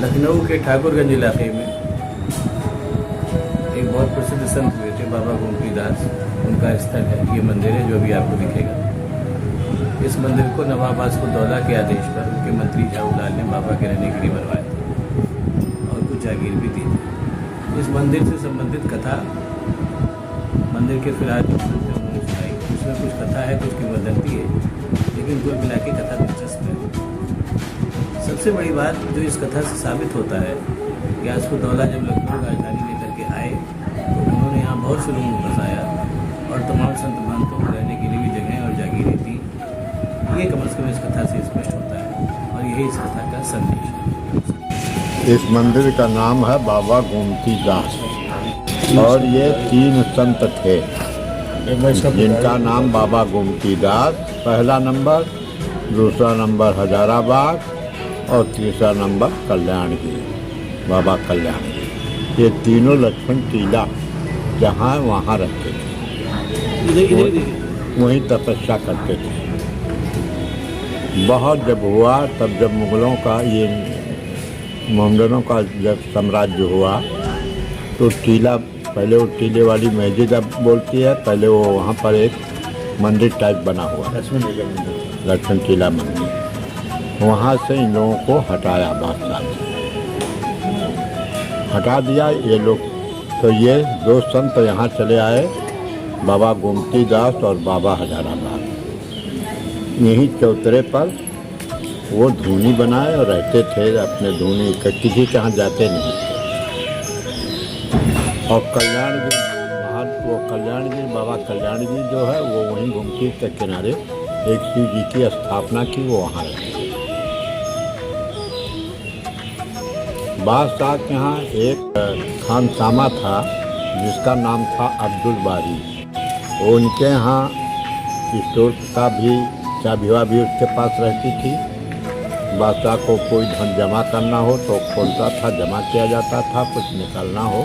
लखनऊ के ठाकुरगंज इलाके में एक बहुत प्रसिद्ध संत हुए थे बाबा गोमती दास, उनका स्थल है। ये मंदिर है जो अभी आपको दिखेगा। इस मंदिर को नवाब वास्कोदौला के आदेश पर उनके मंत्री जाऊलाल ने बाबा के रहने के लिए बनवाया था और कुछ जागीर भी दी थी। इस मंदिर से संबंधित कथा मंदिर के फिलहाल उन्होंने सुनाई। उसमें कुछ कथा है, कुछ किंवदंती है, लेकिन कुल मिला के कथा दिलचस्प है। सबसे बड़ी बात जो इस कथा से साबित होता है कि वास्कोदौला जब लखनऊ राजधानी लेकर के आए तो उन्होंने यहाँ बहुत से लोगों को बसाया और तमाम संत महंतों को रहने के लिए भी जगह और जागीरें दी। ये कम से कम इस कथा से स्पष्ट होता है और यही इस कथा का संदेश है। इस मंदिर का नाम है बाबा गोमती दास और ये 3 संत थे जिनका नाम बाबा गोमती दास, पहला नंबर, दूसरा नंबर हजाराबाद और तीसरा नंबर कल्याणगिरी, बाबा कल्याणगिरी। ये तीनों लक्ष्मण टीला जहाँ वहाँ रहते थे, वहीं तपस्या करते थे। बहुत जब हुआ तब जब मुगलों का ये मोहम्मदनों का जब साम्राज्य हुआ तो टीला, पहले वो टीले वाली मस्जिद अब बोलती है, पहले वो वहाँ पर एक मंदिर टाइप बना हुआ लक्ष्मण टीला मंदिर, वहाँ से इन लोगों को हटाया, बादशाह ने हटा दिया ये लोग। तो ये 2 संत यहाँ चले आए, बाबा गोमती दास और बाबा हजाराबाद। यहीं चौतरे पर वो धूनी बनाए और रहते थे अपने धूनी, किसी के यहाँ जाते नहीं थे। और कल्याणगिरी बाबा कल्याणगिरी जो है वो वहीं गोमती के किनारे एक शिव जी की स्थापना की, वो वहाँ रहते। बादशाह के यहाँ एक खानसामा था जिसका नाम था अब्दुल बारी। उनके यहाँ स्टोर का भी चाबी भी उसके पास रहती थी। बादशाह को कोई धन जमा करना हो तो खोलता था, जमा किया जाता था, कुछ निकालना हो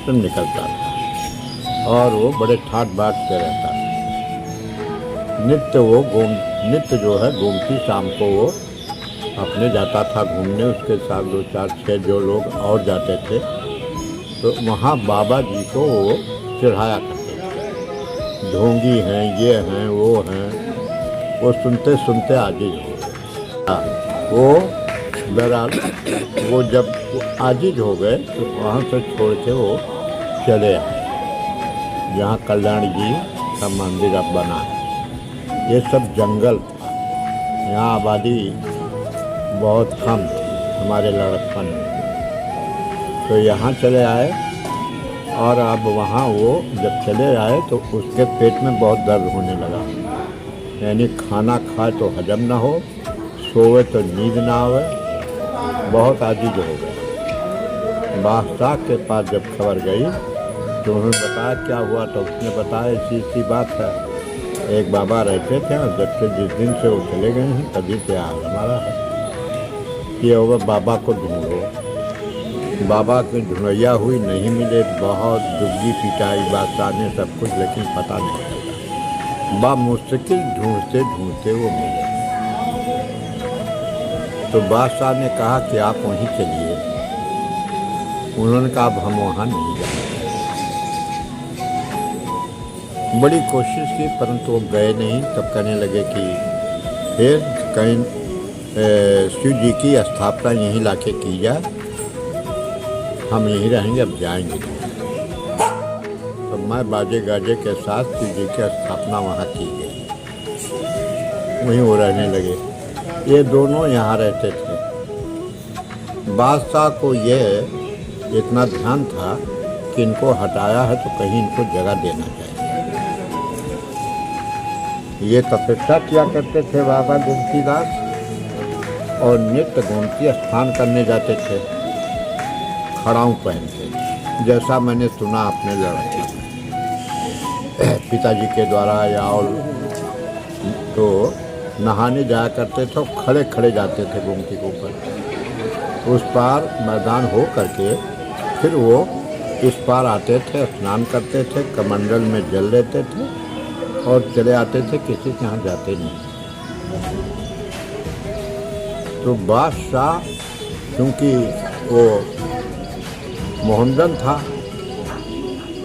तो निकलता था। और वो बड़े ठाट बाट से रहता था। नित्य जो है गोमती शाम को वो अपने जाता था घूमने, उसके साथ 2, 4, 6 जो लोग और जाते थे। तो वहाँ बाबा जी को वो चढ़ाया करते थे। ढोंगी हैं, ये हैं, वो हैं। वो सुनते सुनते आजिज हो गए। वो बहरहाल वो जब आजिज हो गए तो वहाँ से छोड़ के वो चले आए जहाँ कल्याण जी का मंदिर अब बना है। ये सब जंगल था, यहाँ आबादी बहुत कम थी हमारे लड़कपन में। तो यहाँ चले आए और अब वहाँ वो जब चले आए तो उसके पेट में बहुत दर्द होने लगा। यानी खाना खाए तो हजम ना हो, सोए तो नींद ना आवे, बहुत आजिज हो गए। बादशाह के पास जब खबर गई तो उन्होंने बताया क्या हुआ, तो उसने बताया ऐसी बात है, एक बाबा रहते थे और जब से जिस दिन से वो चले गए हैं तभी से हाल हमारा है। ये होगा बाबा को ढूंढो। बाबा की ढूंढैया हुई, नहीं मिले, बहुत दुग्गी पिटाई बादशाह ने सब कुछ, लेकिन पता नहीं चला। मुश्किल ढूंढते ढूंढते वो मिले। तो बादशाह ने कहा कि आप वहीं चलिए। उन्होंने कहा अब हम वहाँ नहीं जाएंगे। बड़ी कोशिश की परंतु वो गए नहीं। तब कहने लगे कि फिर कहीं शिव जी की स्थापना यहीं लाके की जाए, हम यहीं रहेंगे, अब जाएंगे। तो मैं बाजे गाजे के साथ शिव जी की स्थापना वहाँ की गई, वहीं वो रहने लगे। ये दोनों यहाँ रहते थे। बादशाह को ये इतना ध्यान था कि इनको हटाया है तो कहीं इनको जगह देना चाहिए। ये तपस्या किया करते थे बाबा गोमती दास और नित्य गोमती स्नान करने जाते थे खड़ाऊ पहन के, जैसा मैंने सुना अपने लड़के पिताजी के द्वारा। या और तो नहाने जाया करते थे, खड़े खड़े जाते थे गोमती के ऊपर। उस पार मैदान हो करके फिर वो इस पार आते थे, स्नान करते थे, कमंडल में जल लेते थे और चले आते थे, किसी के यहाँ जाते नहीं। तो बादशाह क्योंकि वो मोहनजन था,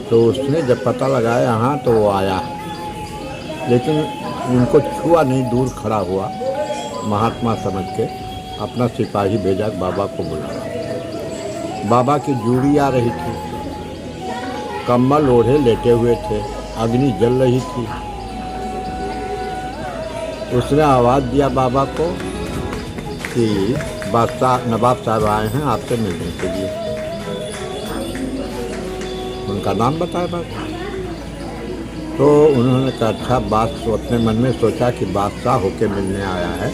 तो उसने जब पता लगाया यहाँ तो वो आया, लेकिन उनको छुआ नहीं, दूर खड़ा हुआ, महात्मा समझ के अपना सिपाही भेजा, बाबा को बुलाया। बाबा की जूड़ी आ रही थी, कम्बल ओढ़े लेटे हुए थे, अग्नि जल रही थी। उसने आवाज़ दिया बाबा को कि बादशाह नवाब साहब आए हैं आपसे मिलने के लिए। उनका नाम बताया बाबा। तो उन्होंने कहा अच्छा, बात अपने मन में सोचा कि बादशाह होके मिलने आया है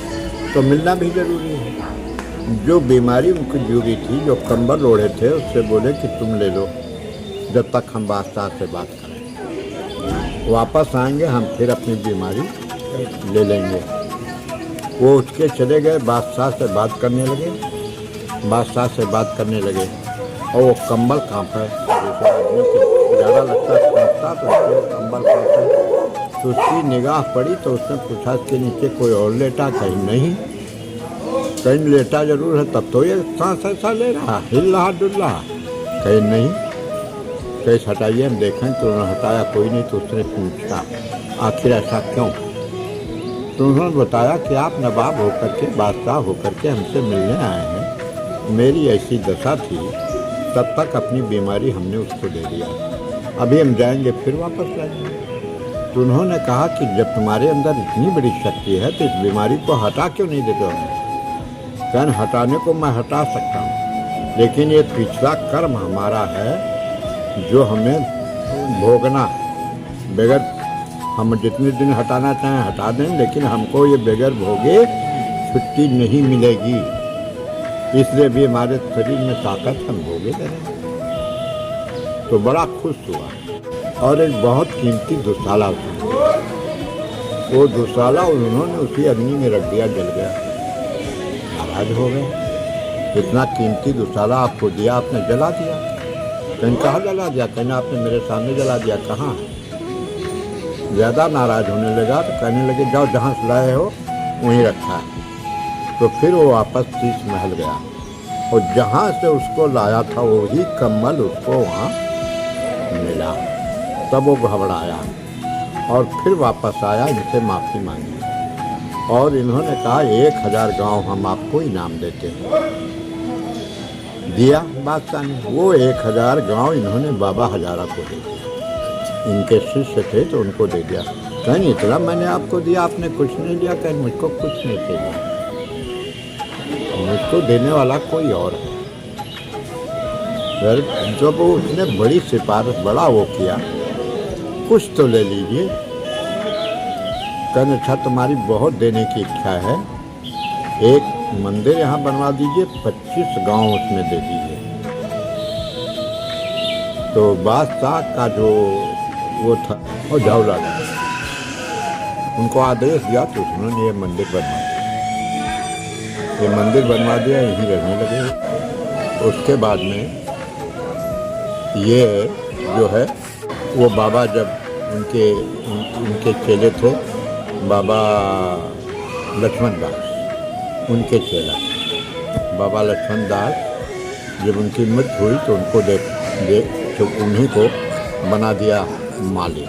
तो मिलना भी जरूरी है। जो बीमारी उनकी जुड़ी थी, जो कंबल ओढ़े थे, उससे बोले कि तुम ले लो जब तक हम बादशाह से बात करें, वापस आएंगे हम फिर अपनी बीमारी ले लेंगे। वो उठ के चले गए, बादशाह से बात करने लगे, बादशाह से बात करने लगे और वो कंबल कांपे, जैसे आदमी को ज़्यादा लगता कांपता तो उसके कंबल कांपे। तो उसकी निगाह पड़ी तो उसने पूछा इसके नीचे कोई और लेटा? कहीं नहीं। कहीं लेटा जरूर है, तब तो ये सांस ऐसा ले रहा, हिल रहा डुल रहा। कहीं नहीं। केस हटाइए हम देखें, तो उन्होंने हटाया, कोई नहीं। तो उसने पूछा आखिर ऐसा क्यों? तो उन्होंने बताया कि आप नवाब होकर के, बादशाह होकर के हमसे मिलने आए हैं, मेरी ऐसी दशा थी, तब तक अपनी बीमारी हमने उसको दे दिया, अभी हम जाएंगे फिर वापस लाएंगे। तो उन्होंने कहा कि जब तुम्हारे अंदर इतनी बड़ी शक्ति है तो इस बीमारी को हटा क्यों नहीं देते हो? कहन हटाने को मैं हटा सकता हूँ, लेकिन ये पिछला कर्म हमारा है जो हमें भोगना, बगैर हम जितने दिन हटाना चाहें हटा दें, लेकिन हमको ये बगैर भोगे छुट्टी नहीं मिलेगी। इसलिए भी हमारे शरीर में ताकत, हम भोगे करें। तो बड़ा खुश हुआ और एक बहुत कीमती दुशाला था, वो दुशाला उन्होंने उसी अग्नि में रख दिया, जल गया। नाराज हो गए, इतना कीमती दुशाला आपको दिया, आपने जला दिया। कहीं कहाँ जला दिया? कहना आपने मेरे सामने जला दिया, कहाँ? ज़्यादा नाराज होने लगा तो कहने लगे जाओ जहाँ से लाए हो वहीं रखा है। तो फिर वो वापस शीश महल गया और जहाँ से उसको लाया था वही कम्बल उसको वहाँ मिला। तब वो घबराया और फिर वापस आया, इनसे माफ़ी मांगी और इन्होंने कहा 1000 गांव हम आपको इनाम देते हैं। दिया बादशाह ने, वो 1000 गांव इन्होंने बाबा हजारा को दे दिया। इनके शिष्य थे तो उनको दे दिया। कहीं इतना मैंने आपको दिया, आपने कुछ नहीं दिया? कहीं मुझको कुछ नहीं चाहिए, मुझको देने वाला कोई और है। फिर जब उसने बड़ी सिफारिश, बड़ा वो किया, कुछ तो ले लीजिए। कहने अच्छा तुम्हारी बहुत देने की इच्छा है, एक मंदिर यहाँ बनवा दीजिए, 25 गांव उसमें दे दीजिए। तो बादशाह का जो वो था वो झावला उनको आदेश दिया, तो उन्होंने ये मंदिर बनवा दिया। ये मंदिर बनवा दिया, यहीं रहने लगे। उसके बाद में ये जो है वो बाबा, जब उनके चेले थे बाबा लक्ष्मण दास, उनके चेला बाबा लक्ष्मण दास, जब उनकी मृत्यु हुई तो उनको तो उन्हीं को बना दिया माली।